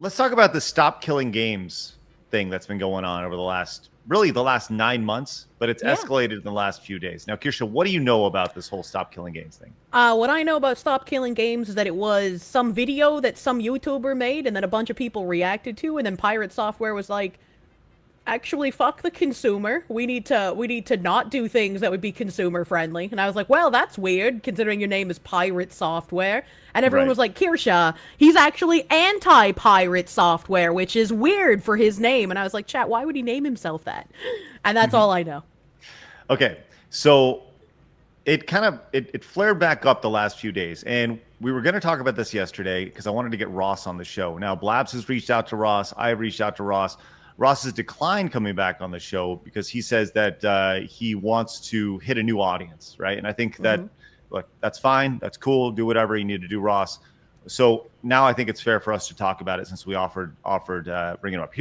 Let's talk about the stop killing games thing that's been going on over the last 9 months, but it's Yeah. escalated in the last few days. Now, Kirsche, what do you know about this whole stop killing games thing? What I know about Stop Killing Games is that it was some video that some YouTuber made and then a bunch of people reacted to, and then Pirate Software was like, actually fuck the consumer. We need to not do things that would be consumer friendly. And I was like, well, that's weird considering your name is Pirate Software. And everyone Right. was like, Kirsche, he's actually anti-pirate software, which is weird for his name. And I was like, chat, why would he name himself that? And that's all I know. Okay. So it flared back up the last few days, and we were going to talk about this yesterday because I wanted to get Ross on the show. Now, Blabs has reached out to Ross. I have reached out to Ross. Ross has declined coming back on the show because he says that he wants to hit a new audience, right? And I think Mm-hmm. that, look, that's fine. That's cool. Do whatever you need to do, Ross. So now I think it's fair for us to talk about it since we offered bringing it up.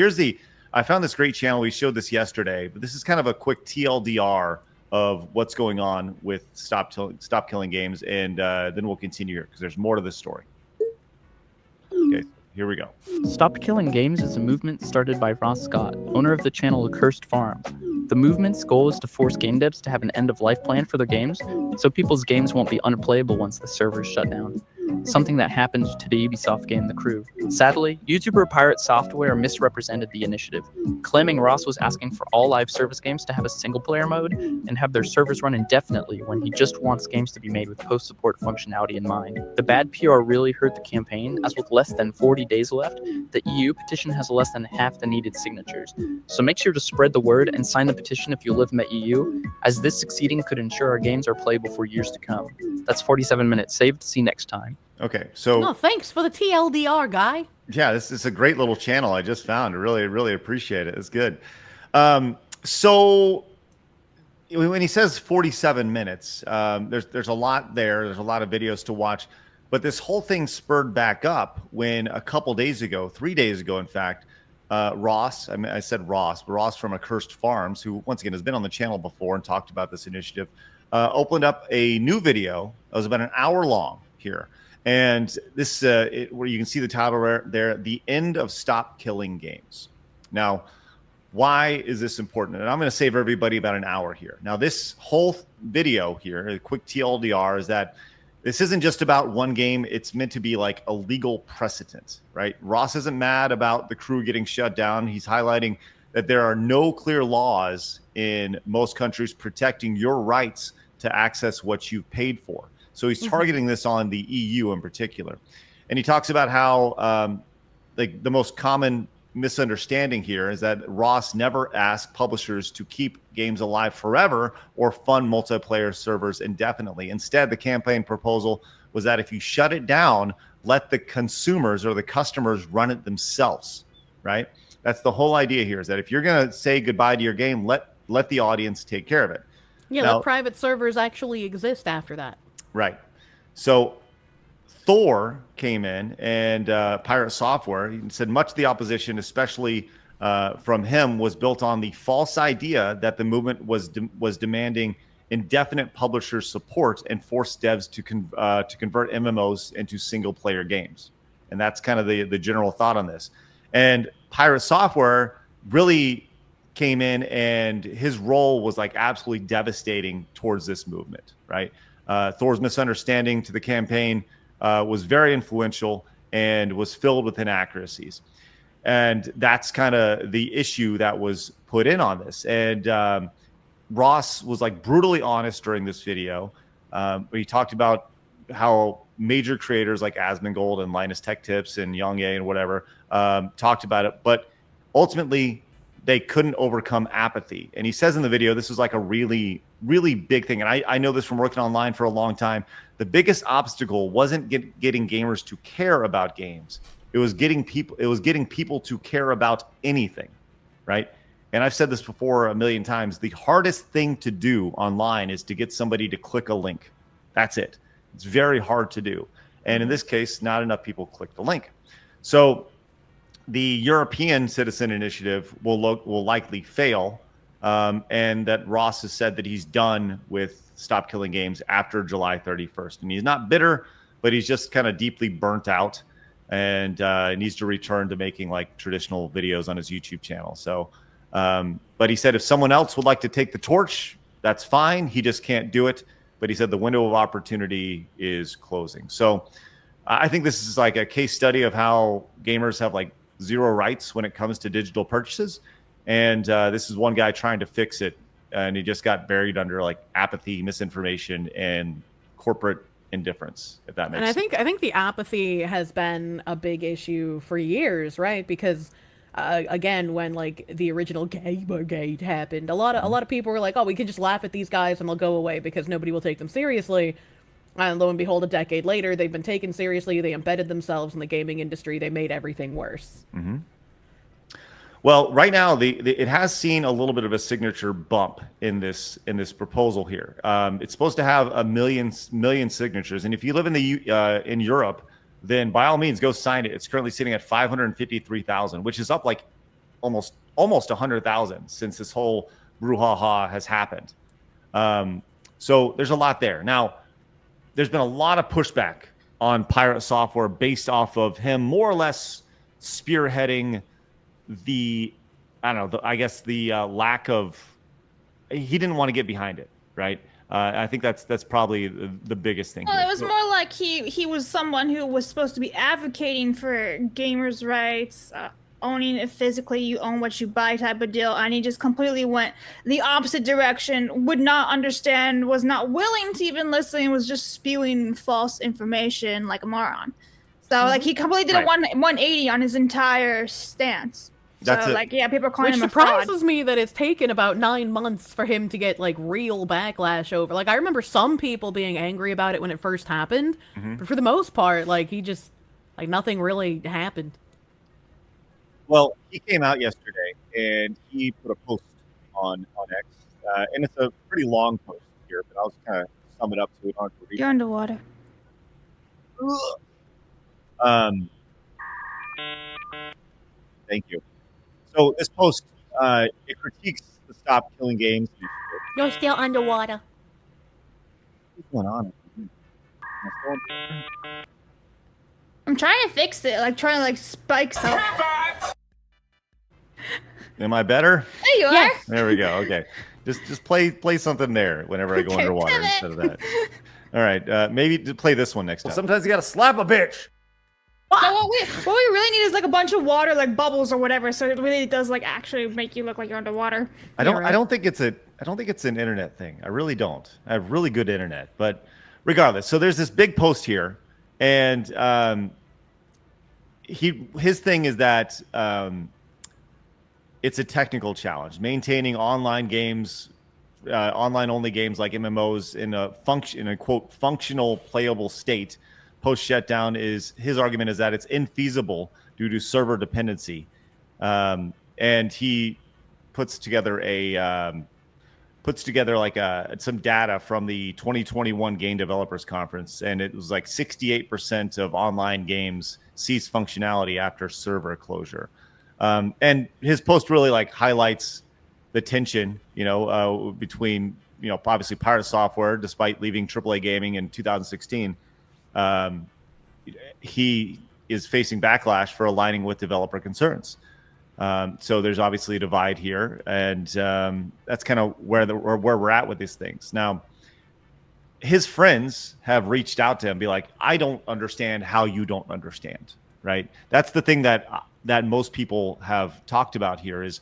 I found this great channel. We showed this yesterday, but this is kind of a quick TLDR of what's going on with Stop Killing Games, and then we'll continue here because there's more to this story. Okay, here we go. Stop Killing Games is a movement started by Ross Scott, owner of the channel Cursed Farms. The movement's goal is to force game devs to have an end-of-life plan for their games, so people's games won't be unplayable once the servers shut down. Something that happened to the Ubisoft game The Crew. Sadly, YouTuber Pirate Software misrepresented the initiative, claiming Ross was asking for all live service games to have a single-player mode and have their servers run indefinitely when he just wants games to be made with post-support functionality in mind. The bad PR really hurt the campaign, as with less than 40 days left, the EU petition has less than half the needed signatures. So make sure to spread the word and sign the petition if you live in the EU, as this succeeding could ensure our games are playable for years to come. That's 47 minutes saved. See you next time. Okay, so No, thanks for the TLDR, guy. yeah, this is a great little channel I just found. I really, really appreciate it. It's good. So when he says 47 minutes, there's a lot there. There's a lot of videos to watch. But this whole thing spurred back up when a couple days ago, 3 days ago, in fact, Ross, I said Ross, but Ross from Accursed Farms, who once again has been on the channel before and talked about this initiative, opened up a new video. It was about an hour long here. And this, where you can see the title there, The End of Stop Killing Games. Now, why is this important? And I'm going to save everybody about an hour here. Now, this whole video here, a quick TLDR, is that this isn't just about one game. It's meant to be like a legal precedent, right? Ross isn't mad about the crew getting shut down. He's highlighting that there are no clear laws in most countries protecting your rights to access what you've paid for. So he's targeting this on the EU in particular. And he talks about how like the most common misunderstanding here is that Ross never asked publishers to keep games alive forever or fund multiplayer servers indefinitely. Instead, the campaign proposal was that if you shut it down, let the consumers or the customers run it themselves, right? That's the whole idea here, is that if you're going to say goodbye to your game, let the audience take care of it. Yeah, Now, let private servers actually exist after that. right. So Thor came in and Pirate Software, he said much of the opposition, especially from him, was built on the false idea that the movement was demanding indefinite publisher support and forced devs to convert MMOs into single player games. And that's kind of the general thought on this. And Pirate Software really came in, and his role was like absolutely devastating towards this movement, right? Thor's misunderstanding to the campaign was very influential and was filled with inaccuracies. And that's kind of the issue that was put in on this. And Ross was like brutally honest during this video. He talked about how major creators like Asmongold and Linus Tech Tips and Yang Ye and whatever talked about it. But ultimately, they couldn't overcome apathy. And he says in the video, this is like a really, really big thing. And I know this from working online for a long time. The biggest obstacle wasn't getting gamers to care about games. It was getting people to care about anything, right? And I've said this before a million times. The hardest thing to do online is to get somebody to click a link. That's it. It's very hard to do. And in this case, not enough people click the link. So the European Citizen Initiative will likely fail, and that Ross has said that he's done with Stop Killing Games after July 31st. And he's not bitter, but he's just kind of deeply burnt out. and needs to return to making like traditional videos on his YouTube channel. So, but he said if someone else would like to take the torch, that's fine. He just can't do it. But he said the window of opportunity is closing. So I think this is like a case study of how gamers have like zero rights when it comes to digital purchases. And this is one guy trying to fix it. And he just got buried under like apathy, misinformation, and corporate indifference, if that makes sense. And I think the apathy has been a big issue for years, right? Because again, when like the original Gamergate happened, a lot of people were like, "Oh, we can just laugh at these guys and they'll go away because nobody will take them seriously." And lo and behold, a decade later, they've been taken seriously. They embedded themselves in the gaming industry. They made everything worse. Mm-hmm. Well, right now, it has seen a little bit of a signature bump in this proposal here. It's supposed to have a million signatures, and if you live in Europe, then by all means go sign it. It's currently sitting at 553,000, which is up like almost 100,000 since this whole brouhaha has happened. So there's a lot there. Now, there's been a lot of pushback on Pirate Software based off of him more or less spearheading the lack of, he didn't want to get behind it, right? I think that's probably the biggest thing. Well, it was more like he was someone who was supposed to be advocating for gamers' rights, owning it physically, you own what you buy type of deal, and he just completely went the opposite direction, would not understand, was not willing to even listen, was just spewing false information like a moron. So like he completely did a 180 on his entire stance. That's so, it. like, yeah, people are calling him a Which fraud. surprises me that it's taken about 9 months for him to get, like, real backlash over. Like, I remember some people being angry about it when it first happened, but for the most part, like, he just, like, nothing really happened. Well, he came out yesterday and he put a post on X, and it's a pretty long post here, but I'll just kind of sum it up so we don't have to read You're underwater. Thank you. So this post, it critiques the Stop Killing Games. You're still underwater. What's going on? I'm trying to fix it, like trying to like spike stuff. Am I better? There you are. There we go. Okay, just play something there whenever I go underwater instead of that. All right, maybe to play this one next time. Sometimes you gotta slap a bitch. So what we really need is like a bunch of water, like bubbles or whatever, so it really does like actually make you look like you're underwater. I don't think it's an internet thing. I really don't. I have really good internet, but regardless. So there's this big post here, and his thing is that it's a technical challenge, maintaining online games, online only games like MMOs in a quote functional playable state. Post shutdown is his argument is that it's infeasible due to server dependency, and he puts together some data from the 2021 Game Developers Conference, and it was like 68% of online games cease functionality after server closure. And his post really like highlights the tension, between obviously Pirate Software, despite leaving AAA gaming in 2016. He is facing backlash for aligning with developer concerns. So there's obviously a divide here, and that's kind of where we're at with these things. Now, his friends have reached out to him, be like, "I don't understand how you don't understand." Right? That's the thing that most people have talked about here is,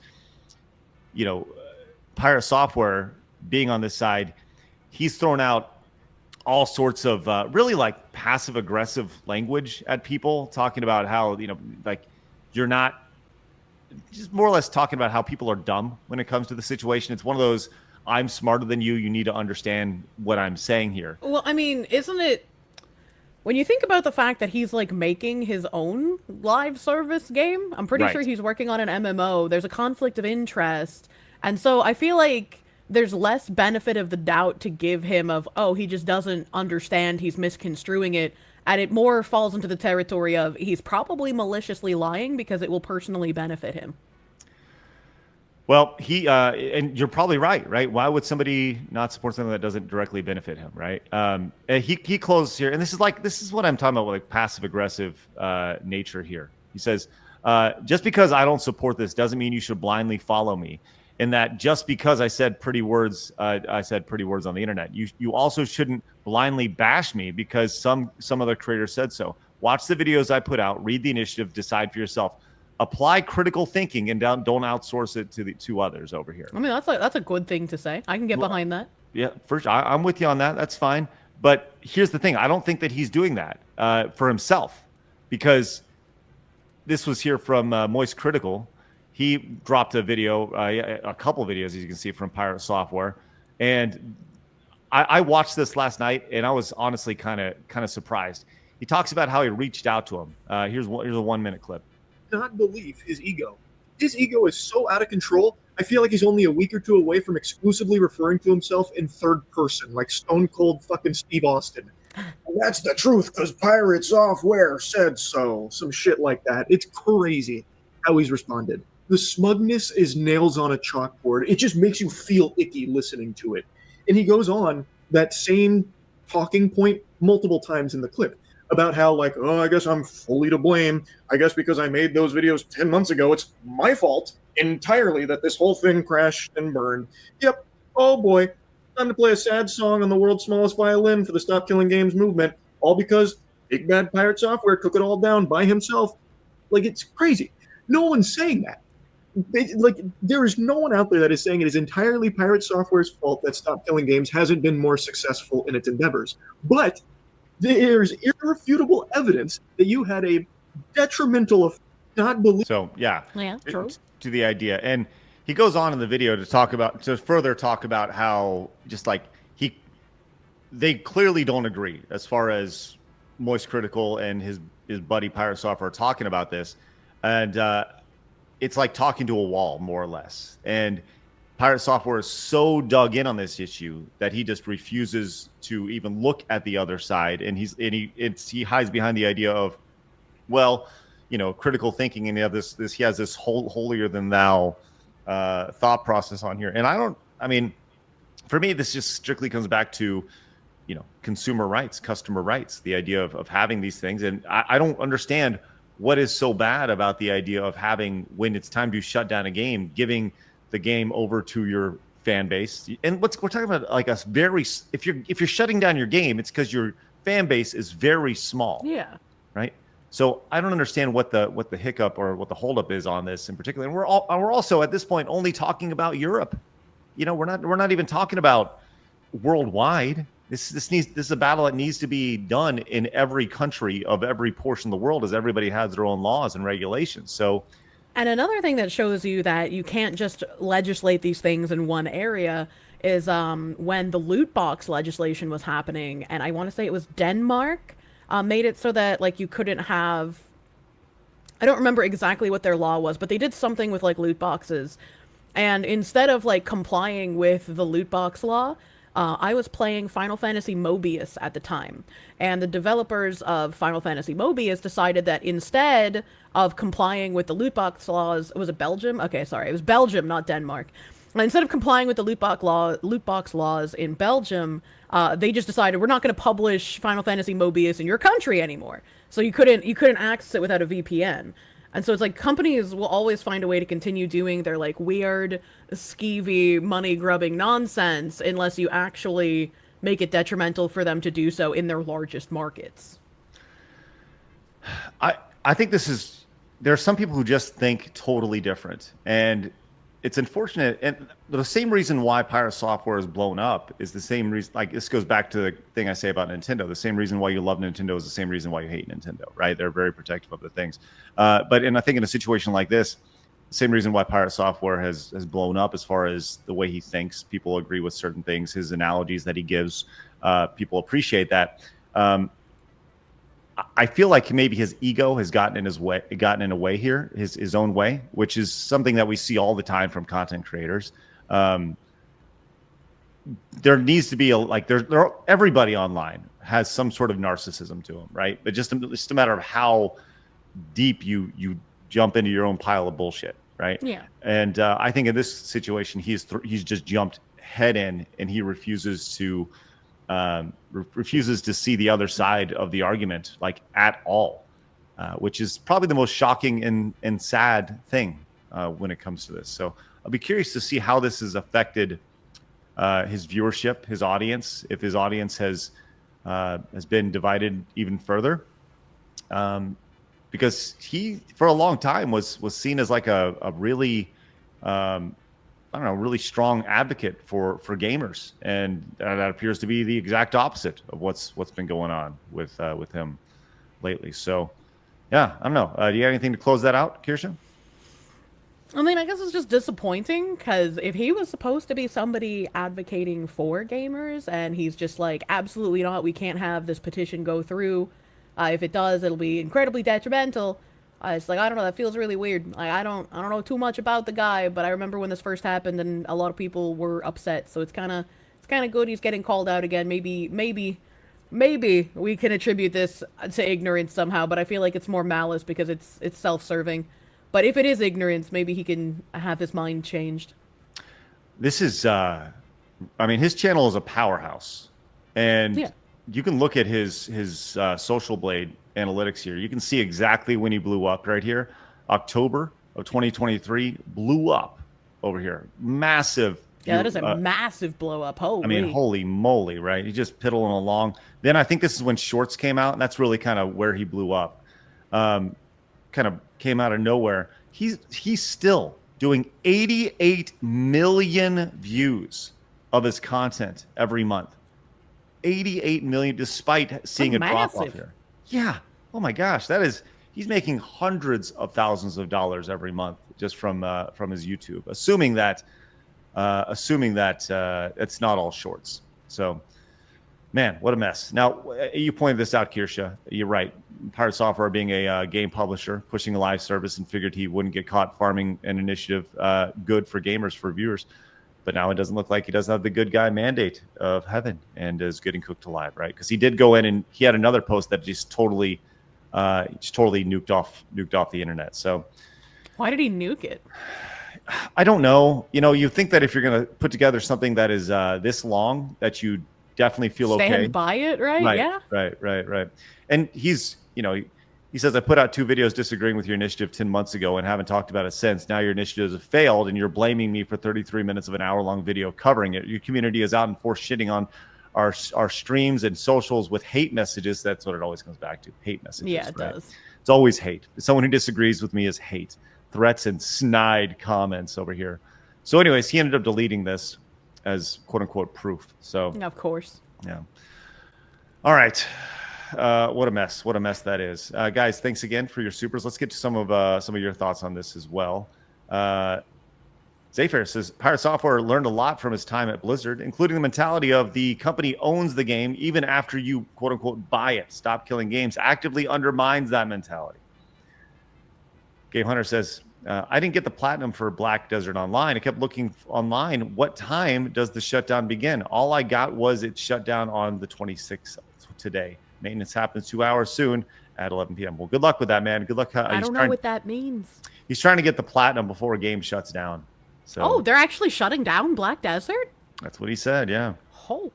Pirate Software being on this side, he's thrown out all sorts of really like passive aggressive language at people, talking about how, like you're not, just more or less talking about how people are dumb when it comes to the situation. It's one of those, I'm smarter than you. You need to understand what I'm saying here. Well, I mean, isn't it, when you think about the fact that he's like making his own live service game, I'm pretty sure he's working on an MMO. There's a conflict of interest. And so I feel like there's less benefit of the doubt to give him of, oh, he just doesn't understand, he's misconstruing it. And it more falls into the territory of he's probably maliciously lying because it will personally benefit him. Well, and you're probably right? Why would somebody not support something that doesn't directly benefit him, right? And he closes here, and this is what I'm talking about with like passive aggressive nature here. He says, just because I don't support this doesn't mean you should blindly follow me. And that just because I said pretty words on the internet, you also shouldn't blindly bash me because some other creator said so. Watch the videos I put out, read the initiative, decide for yourself. Apply critical thinking and don't outsource it to others over here. I mean, that's a good thing to say. I can get behind that. Yeah, first I'm with you on that. That's fine. But here's the thing: I don't think that he's doing that for himself, because this was here from Moist Critical. He dropped a video, a couple of videos, as you can see, from Pirate Software, and I watched this last night, and I was honestly kind of surprised. He talks about how he reached out to him. Here's a 1-minute clip. Not believe his ego. His ego is so out of control. I feel like he's only a week or two away from exclusively referring to himself in third person, like Stone Cold fucking Steve Austin. That's the truth because Pirate Software said so. Some shit like that. It's crazy how he's responded. The smugness is nails on a chalkboard. It just makes you feel icky listening to it. And he goes on that same talking point multiple times in the clip about how, like, oh, I guess I'm fully to blame. I guess because I made those videos 10 months ago, it's my fault entirely that this whole thing crashed and burned. Yep. Oh, boy. Time to play a sad song on the world's smallest violin for the Stop Killing Games movement, all because Big Bad Pirate Software took it all down by himself. Like, it's crazy. No one's saying that. There is no one out there that is saying it is entirely Pirate Software's fault that Stop Killing Games hasn't been more successful in its endeavors. But there's irrefutable evidence that you had a detrimental not believe. So yeah, true. To the idea, and he goes on in the video to further talk about how just like they clearly don't agree as far as Moist Critical and his buddy Pirate Software are talking about this, and it's like talking to a wall more or less. And Pirate Software is so dug in on this issue that he just refuses to even look at the other side, and he hides behind the idea of, well, critical thinking, and he has this holier than thou thought process on here. And for me, this just strictly comes back to consumer rights, customer rights, the idea of having these things. And I don't understand what is so bad about the idea of having, when it's time to shut down a game, giving the game over to your fan base. And we're talking about, like, a very, if you're shutting down your game, it's because your fan base is very small. Yeah. Right. So I don't understand what the hiccup or what the holdup is on this in particular. And we're also at this point only talking about Europe. We're not even talking about worldwide. This is a battle that needs to be done in every country of every portion of the world, as everybody has their own laws and regulations. So. And another thing that shows you that you can't just legislate these things in one area is when the loot box legislation was happening, and I want to say it was Denmark, made it so that, like, you couldn't have, I don't remember exactly what their law was, but they did something with, like, loot boxes. And instead of, like, complying with the loot box law, I was playing Final Fantasy Mobius at the time, and the developers of Final Fantasy Mobius decided that instead of complying with the loot box laws, was it Belgium? Okay, sorry, it was Belgium, not Denmark. And instead of complying with the loot box laws in Belgium, they just decided, we're not going to publish Final Fantasy Mobius in your country anymore. So you couldn't access it without a VPN. And so it's like companies will always find a way to continue doing their, like, weird, skeevy, money-grubbing nonsense unless you actually make it detrimental for them to do so in their largest markets. I think there are some people who just think totally different, and it's unfortunate. And the same reason why Pirate Software is blown up is the same reason, like, this goes back to the thing I say about Nintendo. The same reason why you love Nintendo is the same reason why you hate Nintendo, right? They're very protective of the things. But I think in a situation like this, the same reason why Pirate Software has blown up as far as the way he thinks, people agree with certain things, his analogies that he gives, people appreciate that. I feel like maybe his ego has gotten in a way here, his own way, which is something that we see all the time from content creators. There needs to be everybody online has some sort of narcissism to them, right? But just a matter of how deep you jump into your own pile of bullshit, right? Yeah. And I think in this situation, he's just jumped head in, and he refuses to see the other side of the argument, like, at all, which is probably the most shocking and sad thing when it comes to this. So I'll be curious to see how this has affected his viewership, his audience, if his audience has been divided even further. Because he, for a long time, was seen as like a really, I don't know, really strong advocate for gamers, and that appears to be the exact opposite of what's been going on with him lately. So, yeah, I don't know. Do you have anything to close that out, Kirsche? I mean, I guess it's just disappointing because if he was supposed to be somebody advocating for gamers and he's just like, absolutely not, we can't have this petition go through. If it does, it'll be incredibly detrimental. It's like, I don't know, that feels really weird. Like, I don't know too much about the guy, but I remember when this first happened and a lot of people were upset. So it's kind of good he's getting called out again. Maybe we can attribute this to ignorance somehow, but I feel like it's more malice because it's self-serving. But if it is ignorance, maybe he can have his mind changed. This is, I mean, his channel is a powerhouse, and yeah. You can look at his Social Blade analytics here. You can see exactly when he blew up right here. October of 2023, blew up over here. Massive. Yeah, that is a massive blow up. Holy. I mean, holy moly, right? He's just piddling along. Then I think this is when Shorts came out, and that's really kind of where he blew up. Kind of came out of nowhere. He's still doing 88 million views of his content every month. 88 million, despite seeing a drop off here. Yeah. Oh my gosh, he's making hundreds of thousands of dollars every month just from his YouTube, assuming that it's not all shorts. So, man, what a mess. Now, you pointed this out, Kirsche. You're right. Pirate Software, being a game publisher, pushing a live service, and figured he wouldn't get caught farming an initiative good for gamers, for viewers. But now it doesn't look like he doesn't have the good guy mandate of heaven and is getting cooked alive, right? Because he did go in and he had another post that just totally nuked off the internet. So why did he nuke it? I don't know. You know, you think that if you're going to put together something that is this long, that you definitely feel okay. Stand by it, right? Yeah. Right. And he's, you know, he says, I put out 2 videos disagreeing with your initiative 10 months ago and haven't talked about it since. Now your initiatives have failed and you're blaming me for 33 minutes of an hour-long video covering it. Your community is out in force shitting on our streams and socials with hate messages. That's what it always comes back to, hate messages. Yeah, it right? does. It's always hate. Someone who disagrees with me is hate. Threats and snide comments over here. So anyways, he ended up deleting this as quote-unquote proof. So Of course. yeah. All right. What a mess that is. Guys, thanks again for your supers. Let's get to some of your thoughts on this as well. Zayfair says, Pirate Software learned a lot from his time at Blizzard, including the mentality of the company owns the game even after you, quote unquote, buy it. Stop killing games actively undermines that mentality. Game Hunter says, I didn't get the platinum for Black Desert Online. I kept looking online. What time does the shutdown begin? All I got was it shut down on the 26th today. Maintenance happens 2 hours soon at 11 p.m. Well, good luck with that, man. Good luck. I don't know what that means. He's trying to get the platinum before a game shuts down. So they're actually shutting down Black Desert? That's what he said, yeah. Oh.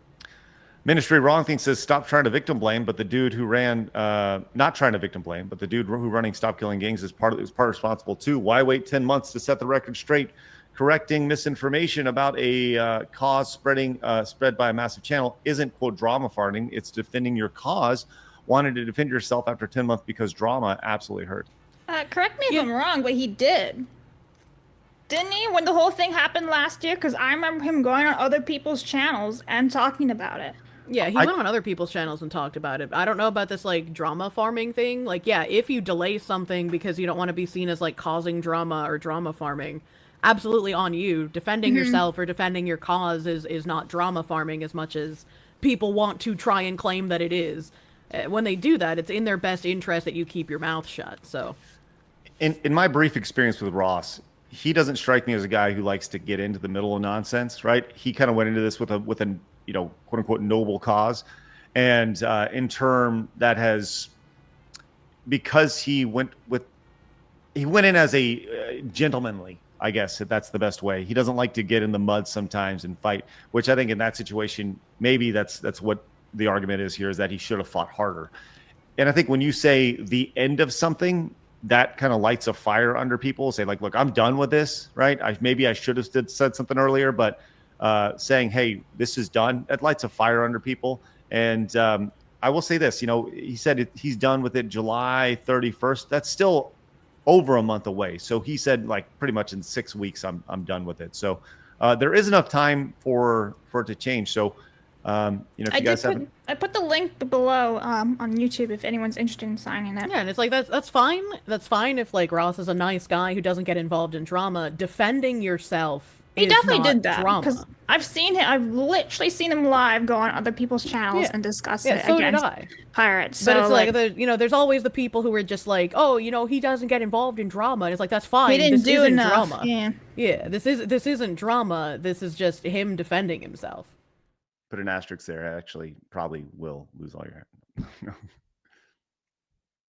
Ministry Wrong Thing says, stop trying to victim blame, but the dude who ran, not trying to victim blame, but the dude who running Stop Killing Games is part responsible too. Why wait 10 months to set the record straight? Correcting misinformation about a cause spread by a massive channel isn't, quote, drama farming. It's defending your cause. Wanted to defend yourself after 10 months because drama absolutely hurt. Correct me if I'm wrong, but he did. Didn't he? When the whole thing happened last year? Because I remember him going on other people's channels and talking about it. Yeah, he went on other people's channels and talked about it. I don't know about this, like, drama farming thing. Like, yeah, if you delay something because you don't want to be seen as, like, causing drama or drama farming, absolutely on you. Defending yourself or defending your cause is not drama farming as much as people want to try and claim that it is. When they do that, it's in their best interest that you keep your mouth shut. So, in my brief experience with Ross, he doesn't strike me as a guy who likes to get into the middle of nonsense, right? He kind of went into this with a you know, quote unquote noble cause, and in turn that has, because he went in as a gentlemanly. I guess that's the best way. He doesn't like to get in the mud sometimes and fight, which I think in that situation, maybe that's what the argument is here, is that he should have fought harder. And I think when you say the end of something, that kind of lights a fire under people. Say like, look, I'm done with this, right? Maybe I should have said something earlier, but saying, hey, this is done, that lights a fire under people. And I will say this, he said he's done with it July 31st. That's still over a month away. So he said like pretty much in 6 weeks, I'm done with it. So there is enough time for it to change. So, if you guys haven't. I put the link below on YouTube if anyone's interested in signing it. Yeah, and it's like that's fine. That's fine if like Ross is a nice guy who doesn't get involved in drama. Defending yourself. He is definitely not did that because drama. I've seen him. I've literally seen him live go on other people's channels and discuss it so against did I. pirates. But So, it's like, there's always the people who are just like, oh, he doesn't get involved in drama. And it's like, that's fine. he didn't This do isn't enough. drama. Yeah, this isn't drama. This is just him defending himself. Put an asterisk there. I actually probably will lose all your hair.